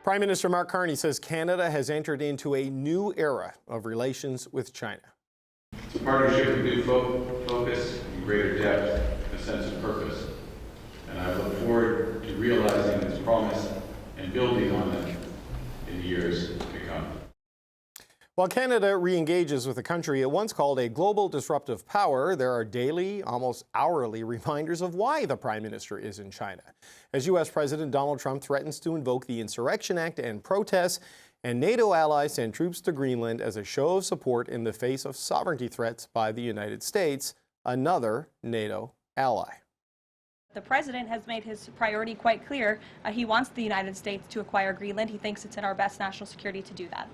Prime Minister Mark Carney says Canada has entered into a new era of relations with China. It's a partnership with new focus and greater depth, a sense of purpose. And I look forward to realizing this promise and building on it in the years to come. While Canada re-engages with a country it once called a global disruptive power, there are daily, almost hourly reminders of why the Prime Minister is in China. As U.S. President Donald Trump threatens to invoke the Insurrection Act and protests, and NATO allies send troops to Greenland as a show of support in the face of sovereignty threats by the United States, another NATO ally. The president has made his priority quite clear. He wants the United States to acquire Greenland. He thinks it's in our best national security to do that.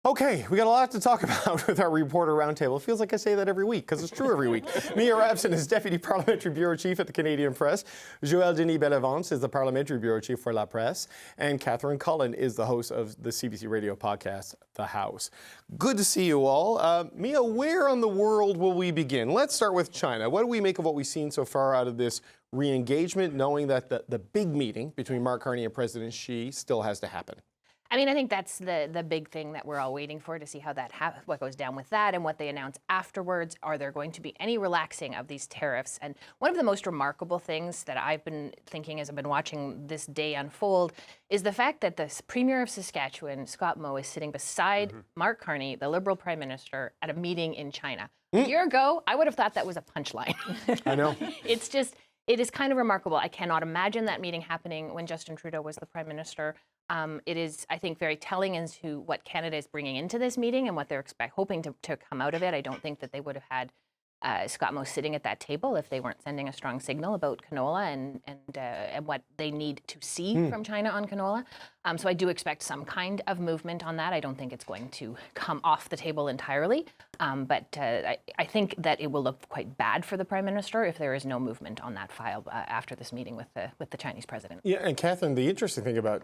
Okay, we got a lot to talk about with our reporter roundtable. It feels like I say that every week, because it's true every week. Mia Rabson is Deputy Parliamentary Bureau Chief at the Canadian Press. Joël Denis Bellevance is the Parliamentary Bureau Chief for La Presse. And Catherine Cullen is the host of the CBC Radio podcast, The House. Good to see you all. Mia, where in the world will we begin? Let's start with China. What do we make of what we've seen so far out of this re-engagement, knowing that the big meeting between Mark Carney and President Xi still has to happen? I mean, I think that's the big thing that we're all waiting for, to see how that what goes down with that and what they announce afterwards. Are there going to be any relaxing of these tariffs? And one of the most remarkable things that I've been thinking as I've been watching this day unfold is the fact that the Premier of Saskatchewan, Scott Moe, is sitting beside Mark Carney, the Liberal Prime Minister, at a meeting in China. A year ago, I would have thought that was a punchline. I know. It is kind of remarkable. I cannot imagine that meeting happening when Justin Trudeau was the Prime Minister. It is, I think, very telling as to what Canada is bringing into this meeting and what they're hoping to come out of it. I don't think that they would have had Scott Moe sitting at that table if they weren't sending a strong signal about canola and what they need to see from China on canola. So I do expect some kind of movement on that. I don't think it's going to come off the table entirely, but I think that it will look quite bad for the Prime Minister if there is no movement on that file after this meeting with the Chinese president. Yeah, and Catherine, the interesting thing about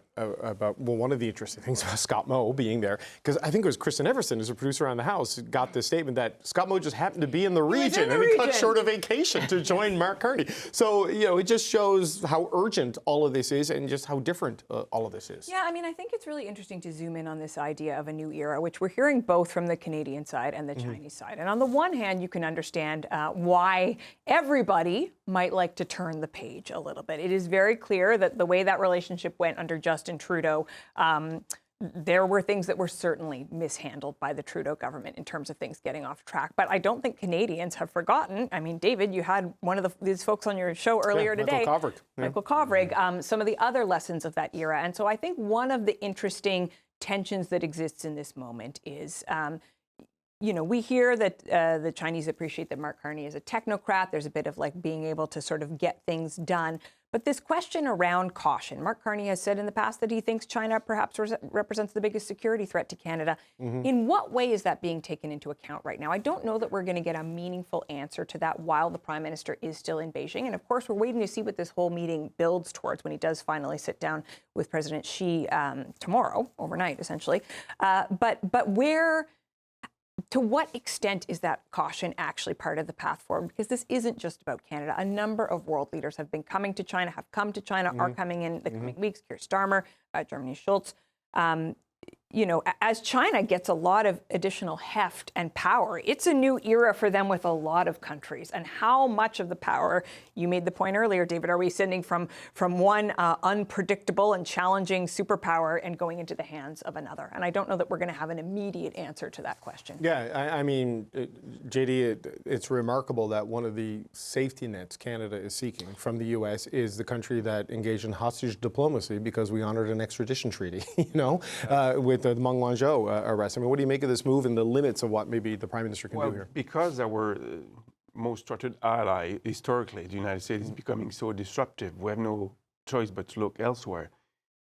one of the interesting things about Scott Moe being there, because I think it was Kristen Everson, who's a producer on The House, got this statement that Scott Moe just happened to be in the region and he cut short a vacation to join Mark Carney. So, it just shows how urgent all of this is and just how different all of this is. Yeah, I mean, I think it's really interesting to zoom in on this idea of a new era, which we're hearing both from the Canadian side and the Chinese side. And on the one hand, you can understand why everybody might like to turn the page a little bit. It is very clear that the way that relationship went under Justin Trudeau, there were things that were certainly mishandled by the Trudeau government in terms of things getting off track. But I don't think Canadians have forgotten. I mean, David, you had one of these folks on your show earlier today. Michael Kovrig, some of the other lessons of that era. And so I think one of the interesting tensions that exists in this moment is, we hear that the Chinese appreciate that Mark Carney is a technocrat. There's a bit of like being able to sort of get things done. But this question around caution, Mark Carney has said in the past that he thinks China perhaps represents the biggest security threat to Canada. In what way is that being taken into account right now? I don't know that we're going to get a meaningful answer to that while the Prime Minister is still in Beijing. And of course, we're waiting to see what this whole meeting builds towards when he does finally sit down with President Xi tomorrow, overnight, essentially. But to what extent is that caution actually part of the path forward? Because this isn't just about Canada. A number of world leaders have been coming to China, have come to China, are coming in the coming weeks. Keir Starmer, Germany's Schultz. As China gets a lot of additional heft and power, it's a new era for them with a lot of countries. And how much of the power, you made the point earlier, David, are we sending from one unpredictable and challenging superpower and going into the hands of another? And I don't know that we're going to have an immediate answer to that question. Yeah, I mean, JD, it's remarkable that one of the safety nets Canada is seeking from the U.S. is the country that engaged in hostage diplomacy because we honored an extradition treaty, with the Meng Wanzhou arrest. I mean, what do you make of this move and the limits of what maybe the Prime Minister can do here? Because our most trusted ally, historically, the United States, is becoming so disruptive, we have no choice but to look elsewhere.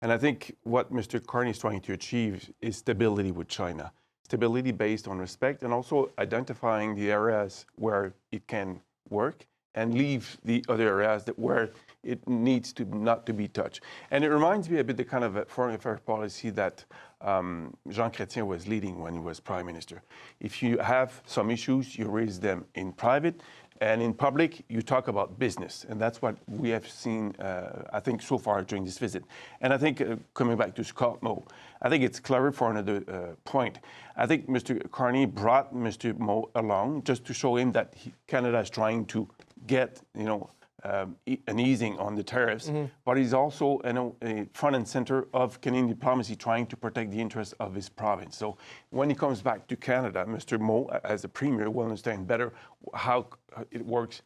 And I think what Mr. Carney is trying to achieve is stability with China. Stability based on respect and also identifying the areas where it can work and leave the other areas where it needs to not to be touched. And it reminds me a bit the kind of foreign affairs policy that Jean Chrétien was leading when he was Prime Minister. If you have some issues, you raise them in private, And in public, you talk about business. And that's what we have seen, I think, so far during this visit. And I think, coming back to Scott Moe, I think it's clever for another point. I think Mr. Carney brought Mr. Moe along just to show him that Canada is trying to get, an easing on the tariffs, but he's also a front and center of Canadian diplomacy trying to protect the interests of his province. So when he comes back to Canada, Mr. Moe, as a premier, will understand better how it works,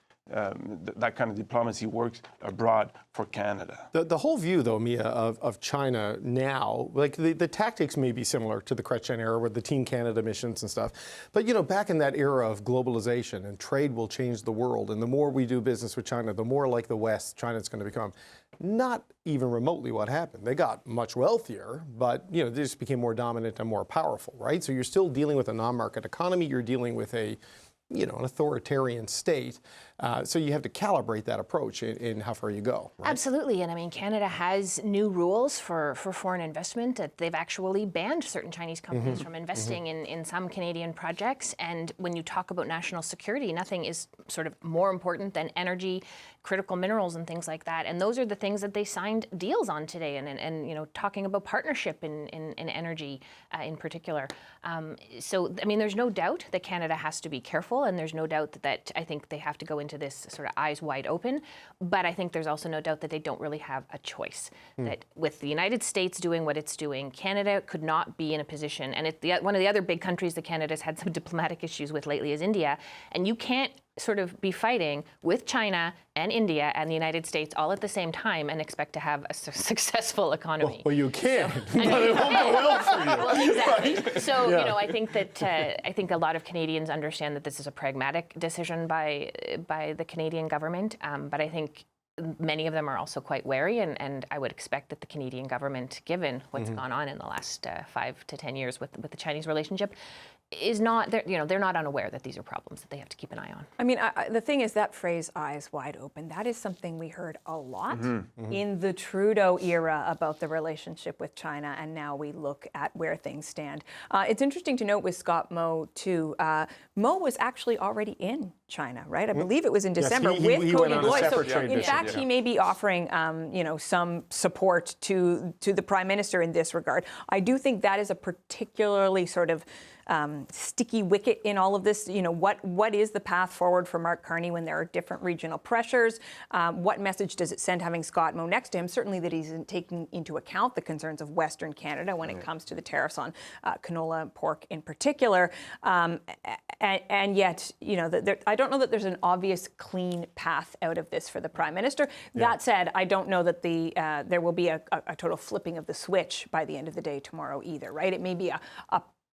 that kind of diplomacy works abroad for Canada. The whole view, though, Mia, of China now, like the tactics may be similar to the Chrétien era with the Team Canada missions and stuff. But, back in that era of globalization and trade will change the world. And the more we do business with China, the more like the West China's going to become. Not even remotely what happened. They got much wealthier, but, they just became more dominant and more powerful, right? So you're still dealing with a non-market economy. You're dealing with an authoritarian state. So you have to calibrate that approach in how far you go. Right? Absolutely. And I mean, Canada has new rules for foreign investment. That they've actually banned certain Chinese companies from investing in some Canadian projects. And when you talk about national security, nothing is sort of more important than energy, critical minerals and things like that. And those are the things that they signed deals on today. And talking about partnership in energy in particular. So, I mean, there's no doubt that Canada has to be careful. And there's no doubt that I think they have to go into this sort of eyes wide open. But I think there's also no doubt that they don't really have a choice. That with the United States doing what it's doing, Canada could not be in a position, and one of the other big countries that Canada's had some diplomatic issues with lately is India, and you can't sort of be fighting with China and India and the United States all at the same time and expect to have a successful economy. Well, you can, but it won't go well for you. Well, exactly. Right? So, I think that I think a lot of Canadians understand that this is a pragmatic decision by the Canadian government, but I think many of them are also quite wary, and I would expect that the Canadian government, given what's gone on in the last 5 to 10 years with the Chinese relationship, is not, they're not unaware that these are problems that they have to keep an eye on. I mean, the thing is that phrase, eyes wide open, that is something we heard a lot in the Trudeau era about the relationship with China, and now we look at where things stand. It's interesting to note with Scott Moe, too. Moe was actually already in China, right? I believe it was in December with Cody Lloyd. So, in fact, he may be offering, some support to the Prime Minister in this regard. I do think that is a particularly sort of sticky wicket in all of this. What is the path forward for Mark Carney when there are different regional pressures? What message does it send having Scott Moe next to him? Certainly that he's taking into account the concerns of Western Canada when it comes to the tariffs on canola and pork in particular. And yet, I don't know that there's an obvious clean path out of this for the Prime Minister. Yeah. That said, I don't know that there will be a total flipping of the switch by the end of the day tomorrow either, right? It may be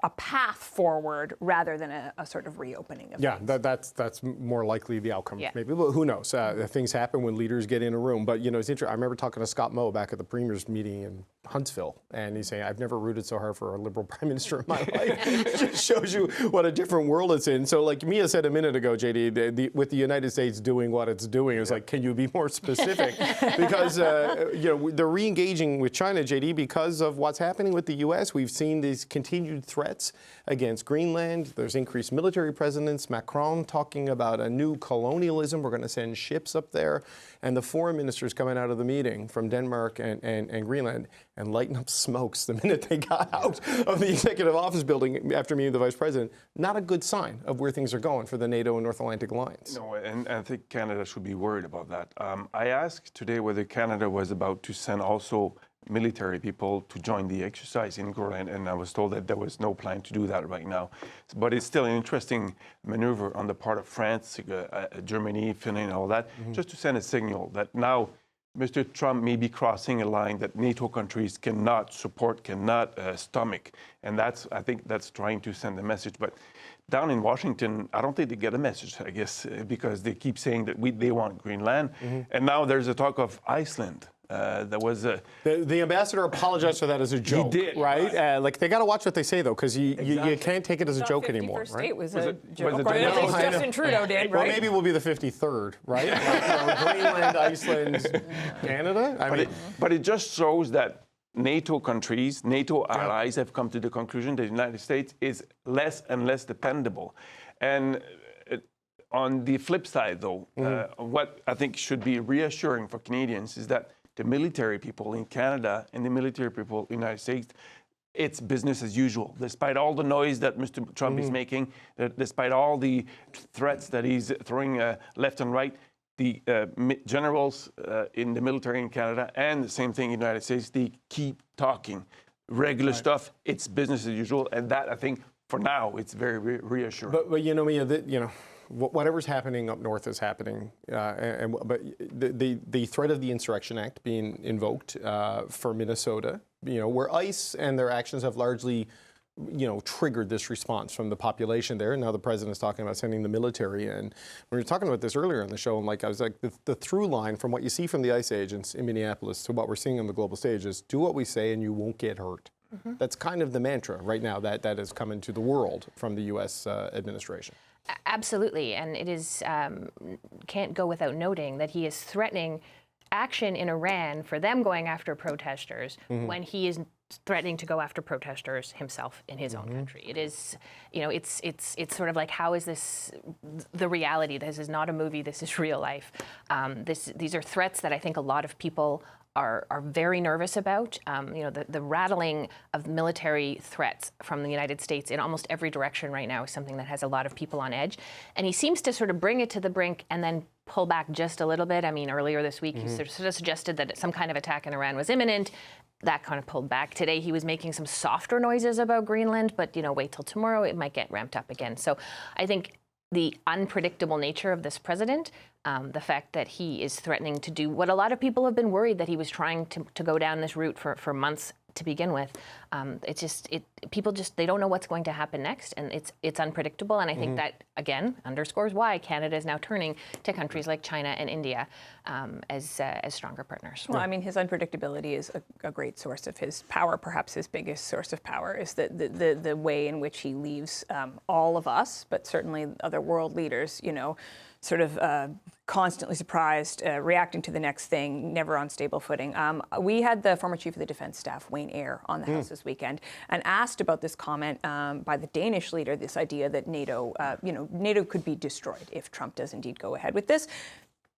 a path forward rather than a sort of reopening of things. That's more likely the outcome. Yeah. Maybe, but who knows? Things happen when leaders get in a room. But it's interesting. I remember talking to Scott Moe back at the Premier's meeting in Huntsville, and he's saying, "I've never rooted so hard for a Liberal Prime Minister in my life." It just shows you what a different world it's in. So, like Mia said a minute ago, JD, with the United States doing what it's doing, it's like, can you be more specific? Because they're re-engaging with China, JD, because of what's happening with the U.S. We've seen these continued threats against Greenland. There's increased military presence. Macron talking about a new colonialism. We're going to send ships up there. And the foreign ministers coming out of the meeting from Denmark and Greenland and lighting up smokes the minute they got out of the executive office building after meeting the vice president. Not a good sign of where things are going for the NATO and North Atlantic alliance. No, and I think Canada should be worried about that. I asked today whether Canada was about to send also military people to join the exercise in Greenland, and I was told that there was no plan to do that right now. But it's still an interesting maneuver on the part of France, Germany, Finland, and all that, just to send a signal that now Mr. Trump may be crossing a line that NATO countries cannot support, cannot stomach. And I think that's trying to send a message. But down in Washington, I don't think they get a message, I guess, because they keep saying that they want Greenland. And now there's a talk of Iceland. There was the ambassador apologized for that as a joke. He did, right? They got to watch what they say though, because you can't take it as a joke anymore. The 51st right? state was a joke. was it Or at joke? least Justin Trudeau did, Well, right? maybe we'll be the 53rd, right? Greenland, Iceland, Canada. But it just shows that NATO countries, NATO allies have come to the conclusion that the United States is less and less dependable. And On the flip side, though, what I think should be reassuring for Canadians is that the military people in Canada and the military people in the United States, it's business as usual. Despite all the noise that Mr. Trump is making, despite all the threats that he's throwing left and right, the generals in the military in Canada and the same thing in the United States, they keep talking. Regular stuff, it's business as usual. And that, I think, for now, it's very reassuring. But you know, Mia, whatever's happening up north is happening. But the threat of the Insurrection Act being invoked for Minnesota, where ICE and their actions have largely, triggered this response from the population there. And now the president is talking about sending the military in. We were talking about this earlier in the show, and I was like, the through line from what you see from the ICE agents in Minneapolis to what we're seeing on the global stage is do what we say and you won't get hurt. That's kind of the mantra right now that is coming to the world from the U.S. administration. Absolutely, and it is can't go without noting that he is threatening action in Iran for them going after protesters when he is threatening to go after protesters himself in his own country. It is, it's sort of like, how is this the reality? This is not a movie. This is real life. These are threats that I think a lot of people are very nervous about. The rattling of military threats from the United States in almost every direction right now is something that has a lot of people on edge. And he seems to sort of bring it to the brink and then pull back just a little bit. I mean, earlier this week, he sort of suggested that some kind of attack in Iran was imminent. That kind of pulled back. Today, he was making some softer noises about Greenland, but, wait till tomorrow, it might get ramped up again. So I think the unpredictable nature of this president, the fact that he is threatening to do what a lot of people have been worried that he was trying to go down this route for months to begin with. People they don't know what's going to happen next, and it's unpredictable. And I think that, again, underscores why Canada is now turning to countries like China and India as stronger partners. Well, I mean, his unpredictability is a great source of his power. Perhaps his biggest source of power is the way in which he leaves all of us, but certainly other world leaders, sort of constantly surprised, reacting to the next thing, never on stable footing. We had the former Chief of the Defence Staff, Wayne Eyre, on the House this weekend and asked about this comment by the Danish leader, this idea that NATO could be destroyed if Trump does indeed go ahead with this.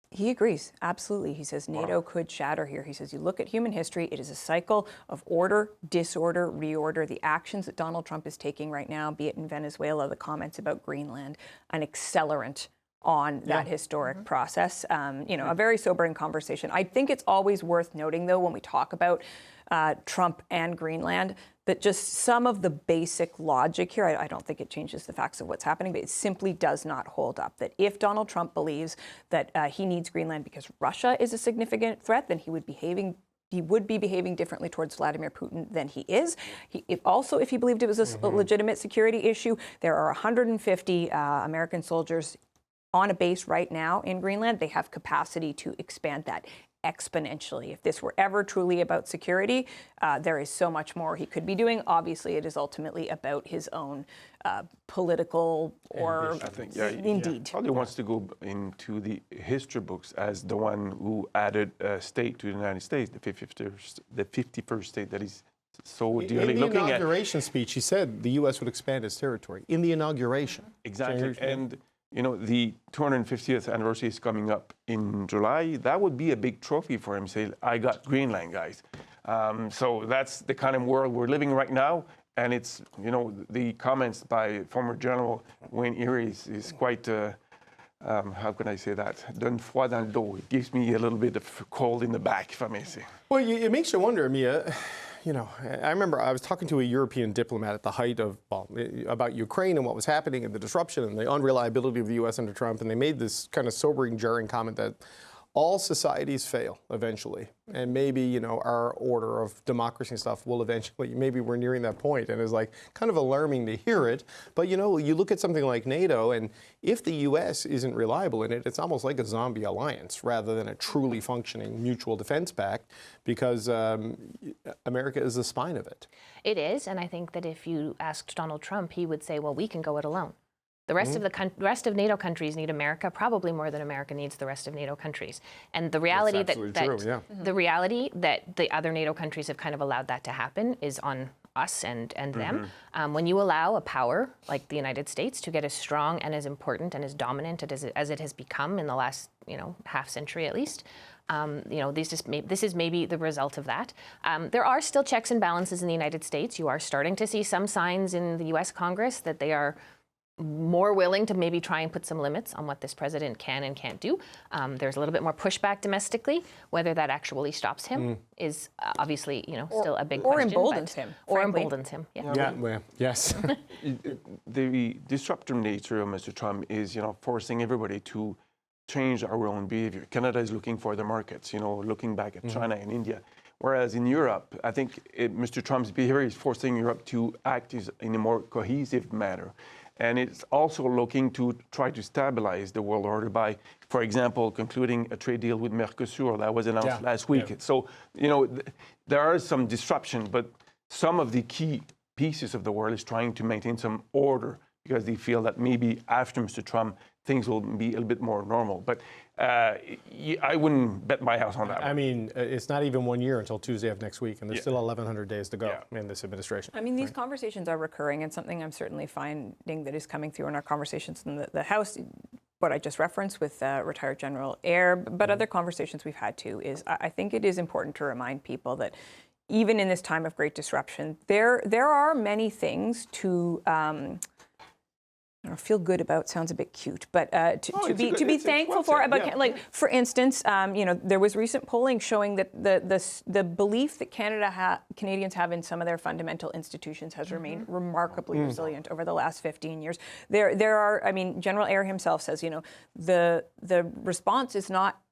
He agrees, absolutely. He says NATO could shatter here. He says, you look at human history, it is a cycle of order, disorder, reorder. The actions that Donald Trump is taking right now, be it in Venezuela, the comments about Greenland, an accelerant on that historic process. A very sobering conversation. I think it's always worth noting, though, when we talk about Trump and Greenland, that just some of the basic logic here, I don't think it changes the facts of what's happening, but it simply does not hold up. That if Donald Trump believes that he needs Greenland because Russia is a significant threat, then he would be behaving differently towards Vladimir Putin than he is. If he believed it was a legitimate security issue, there are 150 American soldiers on a base right now in Greenland. They have capacity to expand that exponentially. If this were ever truly about security, there is so much more he could be doing. Obviously, it is ultimately about his own political or I think, indeed. Probably wants to go into the history books as the one who added a state to the United States, the 51st state that he's so dearly looking at. In the inauguration speech, he said the U.S. would expand its territory. In the inauguration. Exactly. And the 250th anniversary is coming up in July. That would be a big trophy for him. Say, I got Greenland, guys. So that's the kind of world we're living right now. And it's, the comments by former General Wayne Eyre is quite, how can I say that? D'un froid dans le dos. It gives me a little bit of cold in the back, if I may say. Well, it makes you wonder, Mia. I remember I was talking to a European diplomat at the height of, about Ukraine and what was happening and the disruption and the unreliability of the U.S. under Trump. And they made this kind of sobering, jarring comment that all societies fail eventually. And maybe, our order of democracy and stuff will eventually, maybe we're nearing that point. And it's like kind of alarming to hear it. But, you look at something like NATO, and if the U.S. isn't reliable in it, it's almost like a zombie alliance rather than a truly functioning mutual defense pact, because America is the spine of it. It is. And I think that if you asked Donald Trump, he would say, well, we can go it alone. The rest of NATO countries need America probably more than America needs the rest of NATO countries. And the reality the reality that the other NATO countries have kind of allowed that to happen is on us and them. When you allow a power like the United States to get as strong and as important and as dominant as it has become in the last half century at least, this is maybe the result of that. There are still checks and balances in the United States. You are starting to see some signs in the U.S. Congress that they are more willing to maybe try and put some limits on what this president can and can't do. There's a little bit more pushback domestically. Whether that actually stops him is obviously, still a big question. Or emboldens him. Or frankly. emboldens him. Yeah. Yeah, well, yes. The disruptive nature of Mr. Trump is, forcing everybody to change our own behavior. Canada is looking for the markets, looking back at China and India. Whereas in Europe, I think Mr. Trump's behavior is forcing Europe to act in a more cohesive manner. And it's also looking to try to stabilize the world order by, for example, concluding a trade deal with Mercosur that was announced last week. Yeah. So, there are some disruption, but some of the key pieces of the world is trying to maintain some order because they feel that maybe after Mr. Trump, things will be a little bit more normal. But I wouldn't bet my house on that. I mean, it's not even 1 year until Tuesday of next week, and there's still 1,100 days to go in this administration. I mean, these conversations are recurring, and something I'm certainly finding that is coming through in our conversations in the House, what I just referenced with retired General Eyre, but other conversations we've had too, is I think it is important to remind people that even in this time of great disruption, there are many things to feel good about sounds a bit cute, but to be thankful for. About like, for instance, there was recent polling showing that the belief that Canadians have in some of their fundamental institutions has remained remarkably resilient over the last 15 years. There are, General Eyre himself says, the response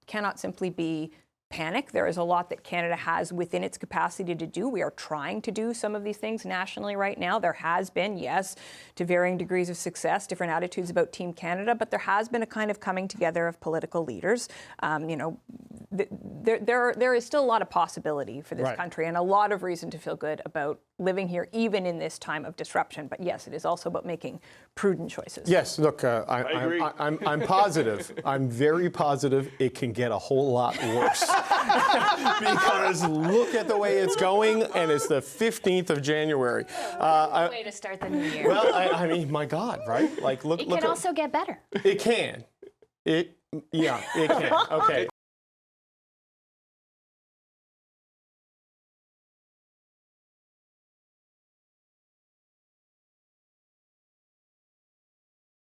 cannot simply be panic. There is a lot that Canada has within its capacity to do. We are trying to do some of these things nationally right now. There has been, yes, to varying degrees of success, different attitudes about Team Canada, but there has been a kind of coming together of political leaders. There is still a lot of possibility for this country and a lot of reason to feel good about living here, even in this time of disruption. But yes, it is also about making prudent choices. Yes, look, I'm positive. I'm very positive it can get a whole lot worse. Because look at the way it's going, and it's the 15th of January. Way to start the new year. Well, I mean, my God, right? Like, look. It can also get better. It can. It can. Okay.